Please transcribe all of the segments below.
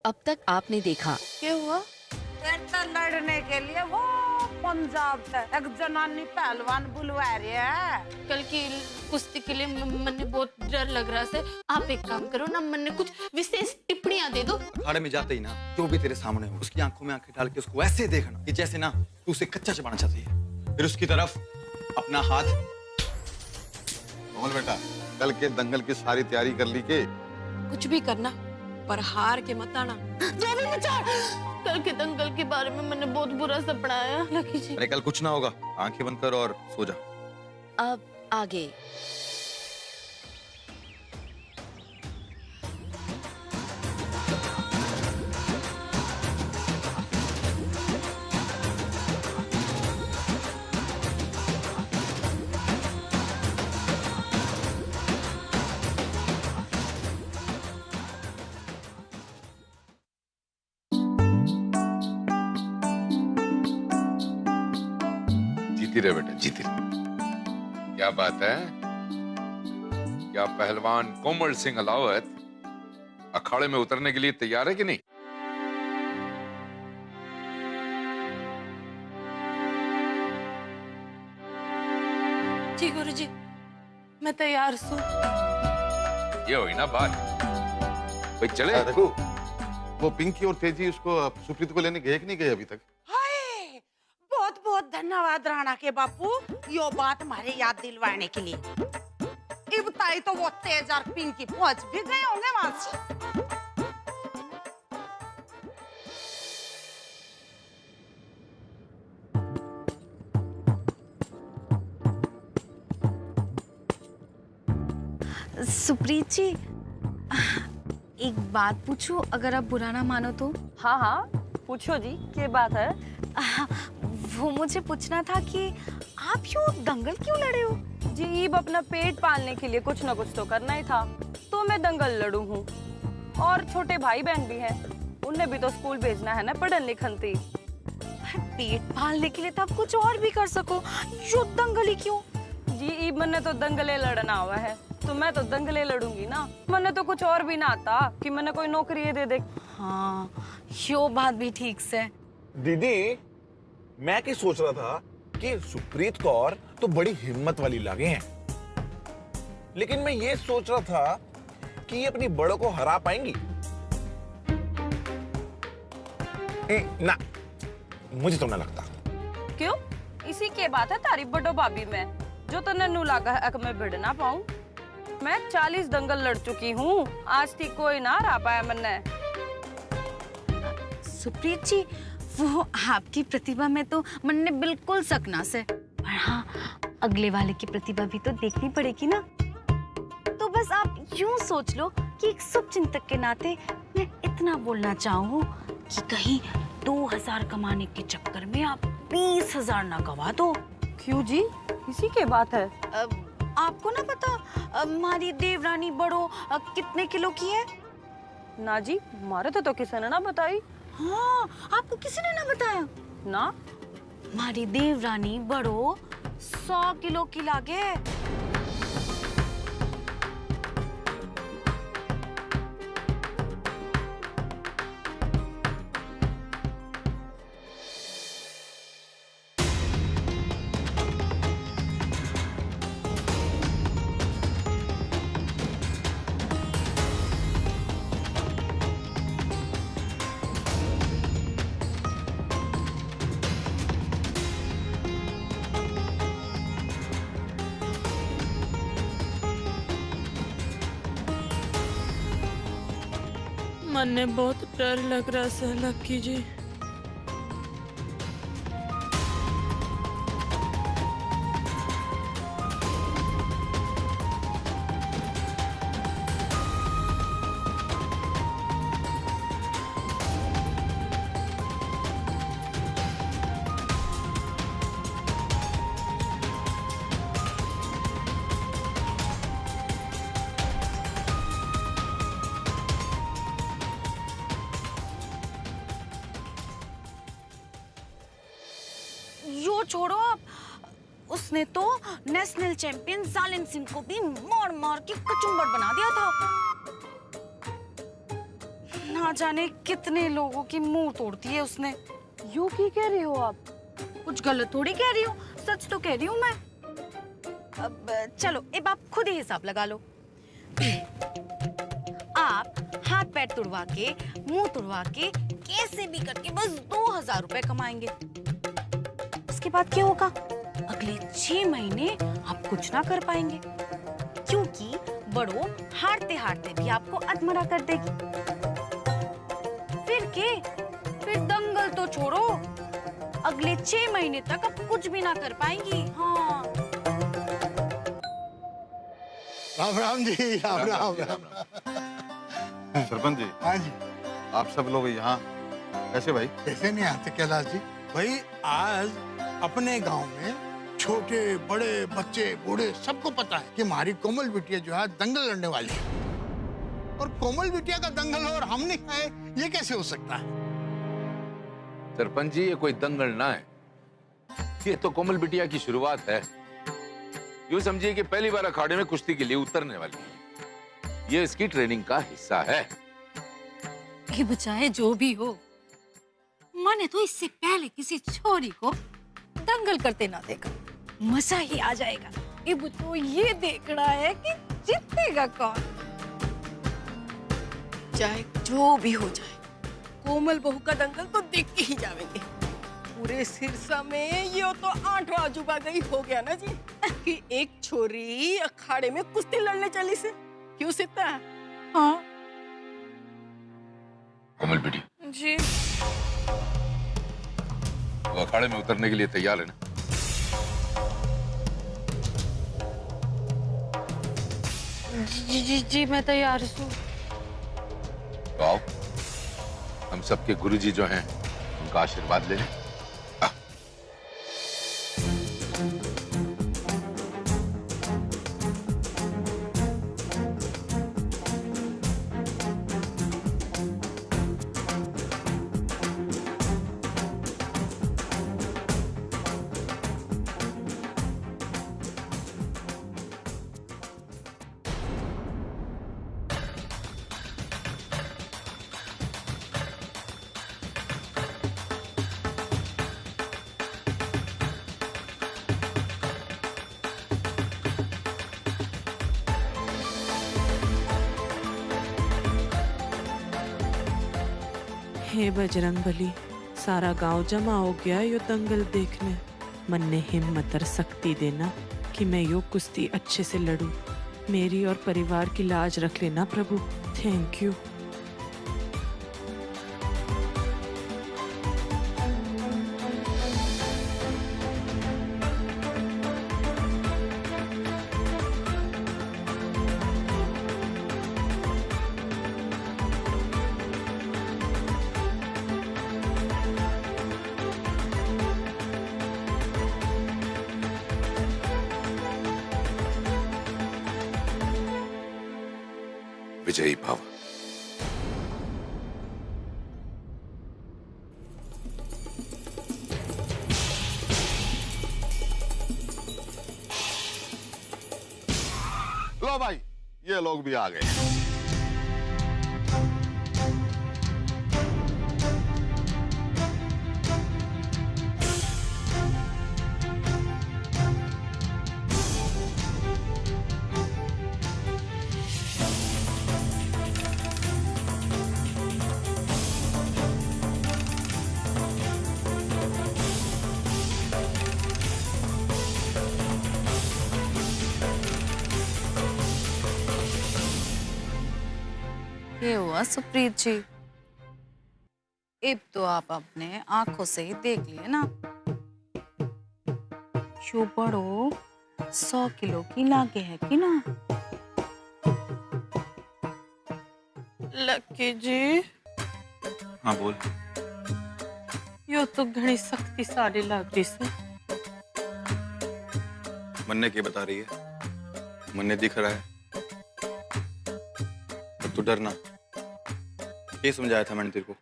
अब तक आपने देखा। क्या हुआ? लड़ने के लिए वो पंजाब से एक जनानी पहलवान बुलवा रही है। कल की कुश्ती के लिए मन्ने बहुत डर लग रहा है। आप एक काम करो ना, मन्ने कुछ विशेष टिप्पणियां दे दो। अखाड़े में जाते ही ना जो भी तेरे सामने हो उसकी आंखों में आंखें डाल के उसको ऐसे देखना कि जैसे ना तू उसे कच्चा चबाना चाहती है। फिर उसकी तरफ अपना हाथ। बोल बेटा, कल के दंगल की सारी तैयारी कर ली के? कुछ भी करना पर हार के मत आना। जो भी विचार कल के दंगल के बारे में मैंने बहुत बुरा सपना आया लकी जी। अरे कल कुछ ना होगा, आंखें बंद कर और सो जा। अब आगे। जीती रहे बेटा, जीती रहे। क्या बात है? क्या पहलवान कोमल सिंह अलावत अखाड़े में उतरने के लिए तैयार है कि नहीं? जी गुरुजी, मैं तैयार हूँ। ये हुई ना बात। भाई चले। देखो वो पिंकी और तेजी उसको सुप्रीत को लेने गए कि नहीं गए अभी तक? हाय, बहुत बहुत धन्यवाद राणा के बापू, यो बात हमारे याद दिलवाने के लिए। इब ताई तो वो तेज और पिंकी पहुंच भी गए होंगे वहां से। सुप्रीत जी, एक बात पूछूं अगर आप बुरा ना मानो तो? हाँ हाँ पूछो जी, क्या बात है? वो मुझे पूछना था कि आप यूँ दंगल क्यों लड़े हो? जी अपना पेट पालने के लिए कुछ ना कुछ तो करना ही था, तो मैं दंगल लड़ू हूँ। और छोटे भाई बहन भी हैं, उन्हें भी तो स्कूल भेजना है ना पढ़न लिखन थी। पेट पालने के लिए तो आप कुछ और भी कर सको, यूँ दंगल ही क्यों? जी मैंने तो दंगले लड़ना हुआ है, तो मैं तो दंगले लड़ूंगी ना। मैंने तो कुछ और भी ना आता कि मैंने कोई नौकरी दे दे। हाँ यो बात भी ठीक से। दीदी मैं क्या सोच रहा था कि सुप्रीत कौर तो बड़ी हिम्मत वाली लगे हैं, लेकिन मैं ये सोच रहा था कि ये अपनी बड़ों को हरा पाएंगी। ना मुझे तो ना लगता। क्यों? इसी के बात है तारीफ बड़ो भाभी में, जो तो नन्नू लागा है मैं भिड़ ना पाऊं। मैं 40 दंगल लड़ चुकी हूँ, आज तक कोई ना हरा पाया मैंने। सुप्रीत जी, वो आपकी प्रतिभा में तो मन ने बिल्कुल सकना से, पर हाँ अगले वाले की प्रतिभा भी तो देखनी पड़ेगी ना। तो बस आप यूं सोच लो कि एक शुभचिंतक के नाते मैं इतना बोलना चाहूँ कि कहीं 2000 कमाने के चक्कर में आप 20,000 ना गवा दो। क्यों जी, इसी के बात है? आपको ना पता हमारी देवरानी बड़ो कितने किलो की है? ना जी, हमारे तो किसी ने ना बताई। हाँ, आपको किसी ने ना बताया? ना, हमारी देवरानी बड़ो 100 किलो की लागे। मन में बहुत डर लग रहा है लकी जी। यो छोड़ो आप, उसने तो नेशनल चैंपियन जालिम सिंह को भी मार मार के कचुम्बर बना दिया था। ना ना जाने कितने लोगों की मुंह तोड़ती है उसने। यू की कह रही हो आप? कुछ गलत थोड़ी कह रही हूँ, सच तो कह रही हूँ मैं। अब चलो अब आप खुद ही हिसाब लगा लो। आप हाथ पैर तुड़वा के, मुंह तुड़वा के, कैसे भी करके बस 2000 रुपए कमाएंगे। उसके बाद क्या होगा? अगले 6 महीने आप कुछ ना कर पाएंगे, क्योंकि बड़ो हारते हारते भी आपको अधमरा कर देगी। फिर दंगल तो छोड़ो, अगले 6 महीने तक आप कुछ भी ना कर पाएंगी। हाँ। राम राम जी, राम राम। सरपंच जी। हाँ जी। आप सब लोग यहाँ कैसे भाई? कैसे नहीं आते कैलाश जी? भाई आज अपने गांव में छोटे बड़े बच्चे बूढ़े सबको पता है कि हमारी कोमल बिटिया जो है दंगल लड़ने वाली है, और कोमल बिटिया का दंगल और हम नहीं खाए, ये कैसे हो सकता है? सरपंच जी, ये कोई दंगल ना है, ये तो कोमल बिटिया की शुरुआत है। यूं समझिए कि पहली बार अखाड़े में कुश्ती के लिए उतरने वाली है। ये इसकी ट्रेनिंग का हिस्सा है। ये बचाए जो भी हो, मैंने तो इससे पहले किसी छोरी को दंगल करते ना देखा। मजा ही आ जाएगा। अब तो ये देखना है कि जीतेगा कौन। चाहे जो भी हो जाए, कोमल बहू का दंगल तो देख के ही जाएंगे। पूरे सिरसा में ये तो 8वां अजूबा गई हो गया ना जी, कि एक छोरी अखाड़े में कुश्ती लड़ने चली से। क्यों सीता? हाँ कोमल बिटिया जी। वो अखाड़े में उतरने के लिए तैयार है ना? जी मैं तैयार हूँ। तो आओ, हम सबके गुरुजी जो हैं उनका आशीर्वाद ले लें। हे बजरंगबली, सारा गांव जमा हो गया यो दंगल देखने। मन ने हिम्मत और शक्ति देना कि मैं यो कुश्ती अच्छे से लड़ूं। मेरी और परिवार की लाज रख लेना प्रभु। Thank you. विजयी भव। लो भाई, ये लोग भी आ गए। ये हुआ सुप्रीत जी, अब तो आप अपने आंखों से ही देख लिए ना। यो बड़ो 100 किलो की लागे है कि ना? लक्की जी। हाँ बोल। यो तो घनी शक्तिशाली लग रही से। मन्ने क्या बता रही है? मन्ने दिख रहा है। तू डरना, ये समझाया था मैंने तेरे को।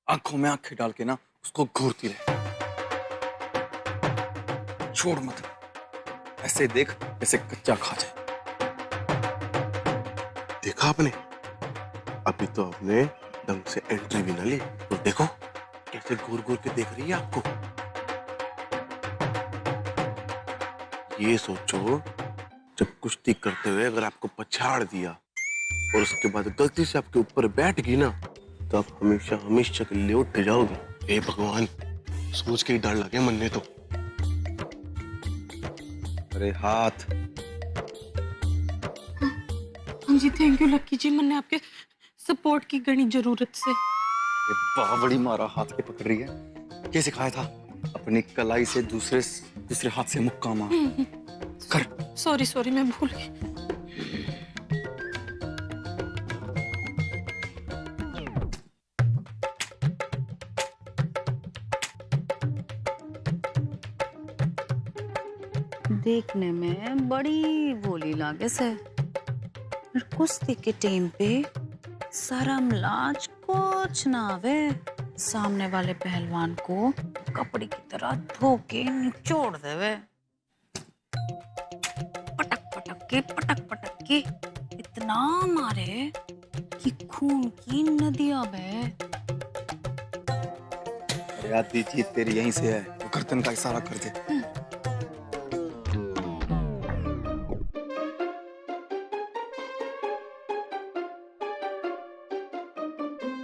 आंखों में आंखें डाल के ना उसको घूरती रहे, छोड़ मत। ऐसे देख जैसे कच्चा खा जाए। देखा आपने? अभी तो हमने ढंग से एंट्री भी ना ली तो देखो कैसे घूर घूर के देख रही है आपको। ये सोचो जब कुश्ती करते हुए अगर आपको पछाड़ दिया और उसके बाद गलती से आपके ऊपर बैठ गई ना तो आप हमेशा हमेशा के लिए उठ जाओगे। हे भगवान, सोच के ही डर लगे मन ने तो। अरे हाथ। हाँ जी, थैंक यू लक्की जी, मैंने आपके सपोर्ट की घनी जरूरत से। ये बहुत बड़ी मारा हाथ के पकड़ रही है। क्या सिखाया था? अपनी कलाई से दूसरे हाथ से मुक्का मार। कर। सॉरी मैं भूल गई। देखने में बड़ी भोली लागे से, कुश्ती के टाइम पे शर्म लाज कुछ ना आवे। सामने वाले पहलवान को कपड़े की तरह धो के निचोड़ देवे। पटक पटक के इतना मारे कि खून की नदियां बहे। आती जीत तेरी यहीं से है, तो गर्दन का इशारा कर दे।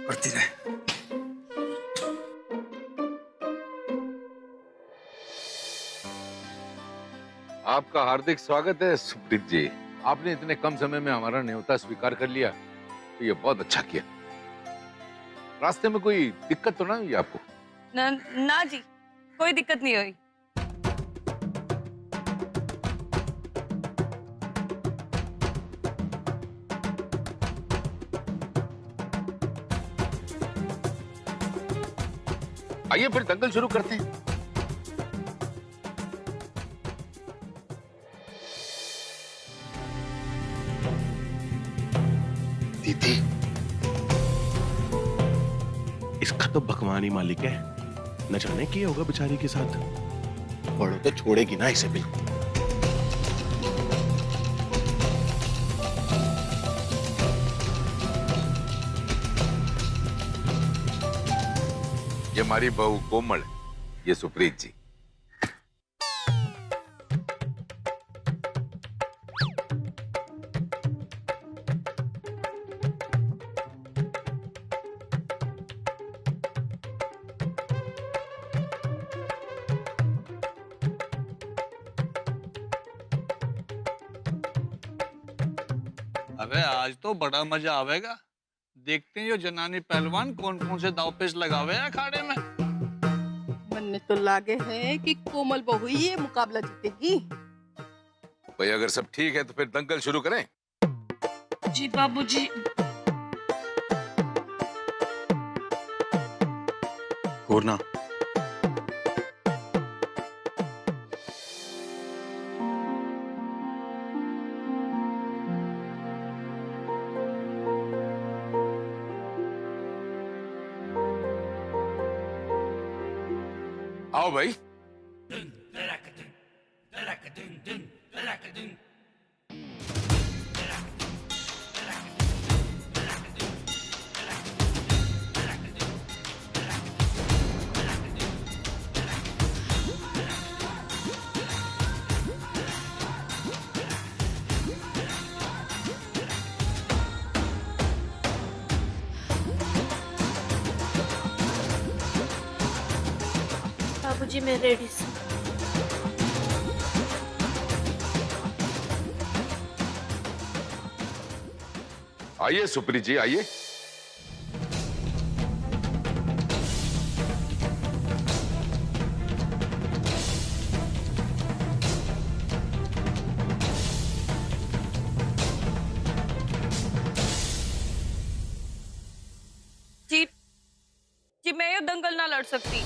करती रहे। आपका हार्दिक स्वागत है सुप्रीत जी। आपने इतने कम समय में हमारा न्योता स्वीकार कर लिया, तो ये बहुत अच्छा किया। रास्ते में कोई दिक्कत तो ना हुई आपको? ना जी, कोई दिक्कत नहीं हुई। आइए फिर दंगल शुरू करते हैं। दीदी, इसका तो भगवान मालिक है, न जाने क्या होगा बेचारी के साथ। बड़ो तो छोड़ेगी ना इसे बिल्कुल। ये हमारी बहू कोमल, ये सुप्रीत जी। अबे आज तो बड़ा मजा आवेगा। देखते हैं ये जनानी पहलवान कौन कौन से दांवपेच लगावे हैं अखाड़े में। मन तो लागे है कि कोमल बहू ही ये मुकाबला जीतेगी। भाई अगर सब ठीक है तो फिर दंगल शुरू करें। जी बाबूजी। घूरना। आओ भाई। बाबूजी मैं रेडी हूँ। आइए सुप्रीत जी आइए। जी मैं ये दंगल ना लड़ सकती।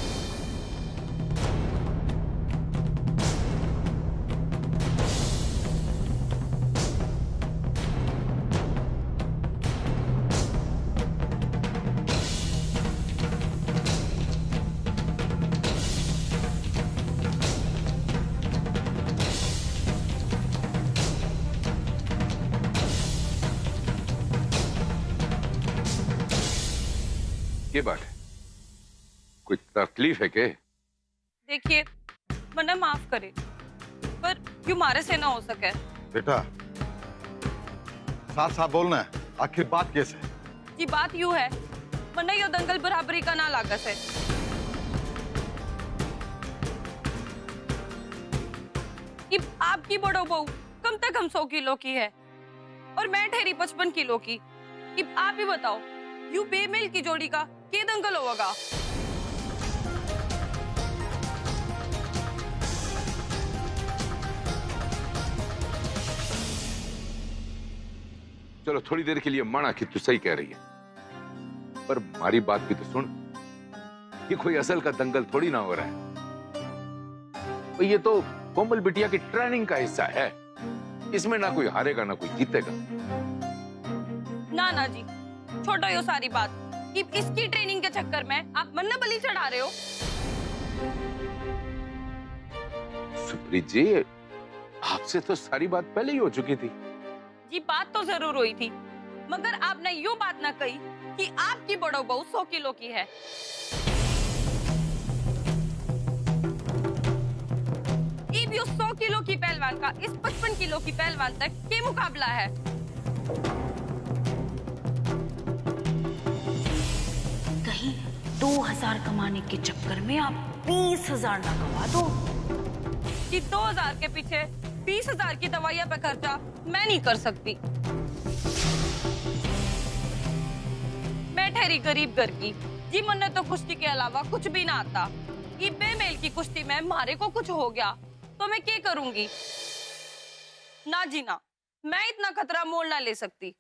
क्या बात है? कोई तकलीफ है क्या? देखिए मन्ना माफ करे पर क्यों मारे से ना हो सके। बेटा साफ साफ बोलना है, आखिर बात कैसे है? जी बात यूं है मन्ना यो दंगल बराबरी का ना लागत है। कि आपकी बड़ो बहू कम से कम 100 किलो की है और मैं ठहरी 55 किलो की। कि आप ही बताओ यू बेमेल की जोड़ी का के दंगल होगा? चलो थोड़ी देर के लिए माना कि तू सही कह रही है, पर हमारी बात भी तो सुन। ये कोई असल का दंगल थोड़ी ना हो रहा है। तो ये तो कोमल बिटिया की ट्रेनिंग का हिस्सा है। इसमें ना कोई हारेगा ना कोई जीतेगा। ना जी छोड़ो यो सारी बात। कि इसकी ट्रेनिंग के चक्कर में आप मन्ना बलि चढ़ा रहे हो। सुप्रीत जी, आपसे तो सारी बात पहले ही हो चुकी थी। जी बात तो जरूर हुई थी, मगर आपने यो बात ना कही कि आपकी बड़ो बहू 100 किलो की है। इब यो 100 किलो की पहलवान का इस 55 किलो की पहलवान तक के मुकाबला है। कहीं 2000 कमाने के चक्कर में आप 20,000 ना गवा दो। कि 2000 के पीछे 20,000 की दवाइयां पे खर्चा मैं नहीं कर सकती। मैं ठहरी गरीब घर की। जी मुन्ने तो कुश्ती के अलावा कुछ भी ना आता। ये बेमेल की कुश्ती में मारे को कुछ हो गया तो मैं क्या करूंगी? ना जी ना, मैं इतना खतरा मोल ना ले सकती।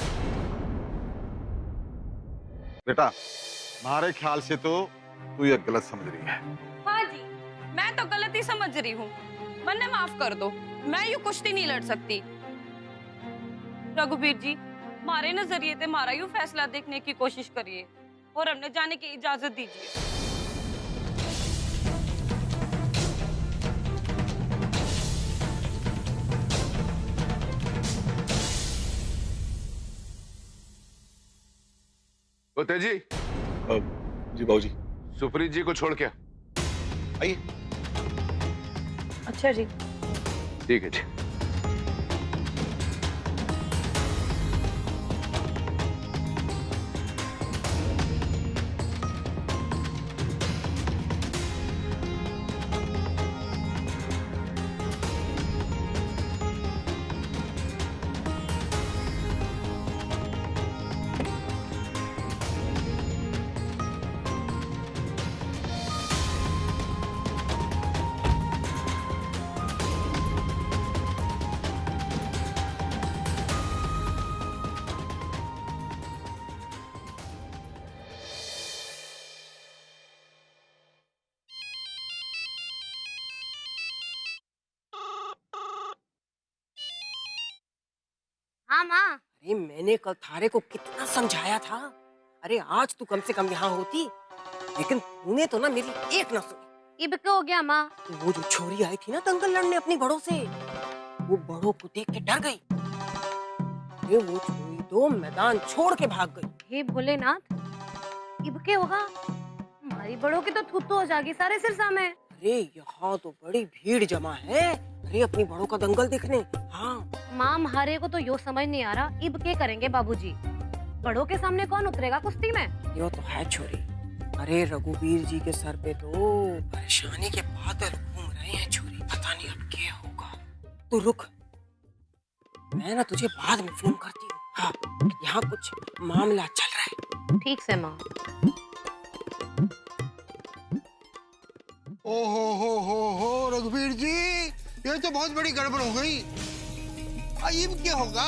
बेटा हमारे ख्याल से तो तू ये गलत समझ रही है। हाँ जी, मैं तो गलत ही समझ रही हूँ। मन्ने माफ कर दो, मैं यू कुश्ती नहीं लड़ सकती। रघुवीर जी, मारे नजरिए से मारा यू फैसला देखने की कोशिश करिए और हमने जाने की इजाजत दीजिए। तेजी। जी बाबूजी। सुप्रीत जी को छोड़ के आइए। अच्छा जी। ठीक है जी। हाँ माँ। अरे मैंने कल थारे को कितना समझाया था। अरे आज तू कम से कम यहाँ होती, लेकिन तूने तो ना मेरी एक ना सुनी। इब क्या हो गया माँ? वो जो छोरी आई थी ना दंगल लड़ने अपनी बड़ों से, वो बड़ों को देख के डर गई। अरे वो छोरी तो मैदान छोड़ के भाग गई। हे भोलेनाथ, इब क्या होगा? हमारी बड़ों की तो थुत्तू हो जाएगी सारे सिरसा में। अरे यहाँ तो बड़ी भीड़ जमा है। अरे अपनी बड़ों का दंगल देखने। हाँ माँ, हमारे को तो यो समझ नहीं आ रहा इब क्या करेंगे बाबूजी? बड़ों के सामने कौन उतरेगा कुश्ती में? यो तो है छोरी। अरे रघुवीर जी के सर पे तो परेशानी के बादल घूम रहे हैं छोरी। पता नहीं अब क्या होगा। तू रुक, मैं ना तुझे बाद में फोन करती हूँ। हाँ यहाँ कुछ मामला चल रहा है। ठीक से माँ। ओ हो रघुवीर जी, ये तो बहुत बड़ी गड़बड़ हो गई। अब क्या होगा?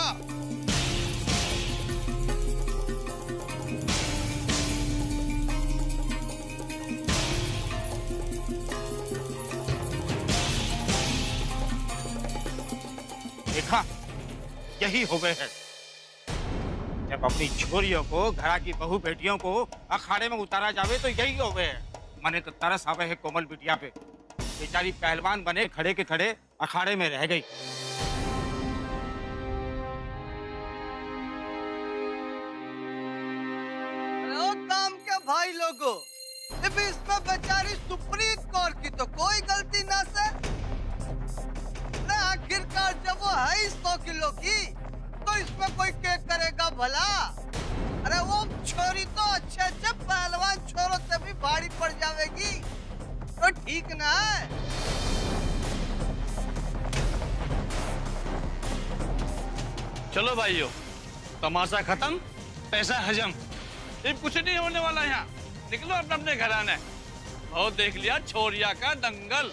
देखा, यही हो गए हैं। जब अपनी छोरियों को, घरा की बहू बेटियों को अखाड़े में उतारा जावे तो यही हो गए हैं। मने तो तरस आवे है कोमल बिटिया पे। बेचारी पहलवान बने खड़े के खड़े अखाड़े में रह गई। काम क्या भाई लोगों, अब इसमें बेचारी सुप्रीत कौर की तो कोई गलती ना सर। अरे आखिरकार जब वो है 100 किलो की तो इसमें कोई केक करेगा भला? अरे वो छोरी तो अच्छे पहलवान छोरों से भी भारी पड़ जाएगी, तो ठीक ना है? चलो भाइयों, तमाशा खत्म, पैसा हजम। अब कुछ नहीं होने वाला यहाँ। निकलो अपने अपने घराने। बहुत देख लिया छोरिया का दंगल।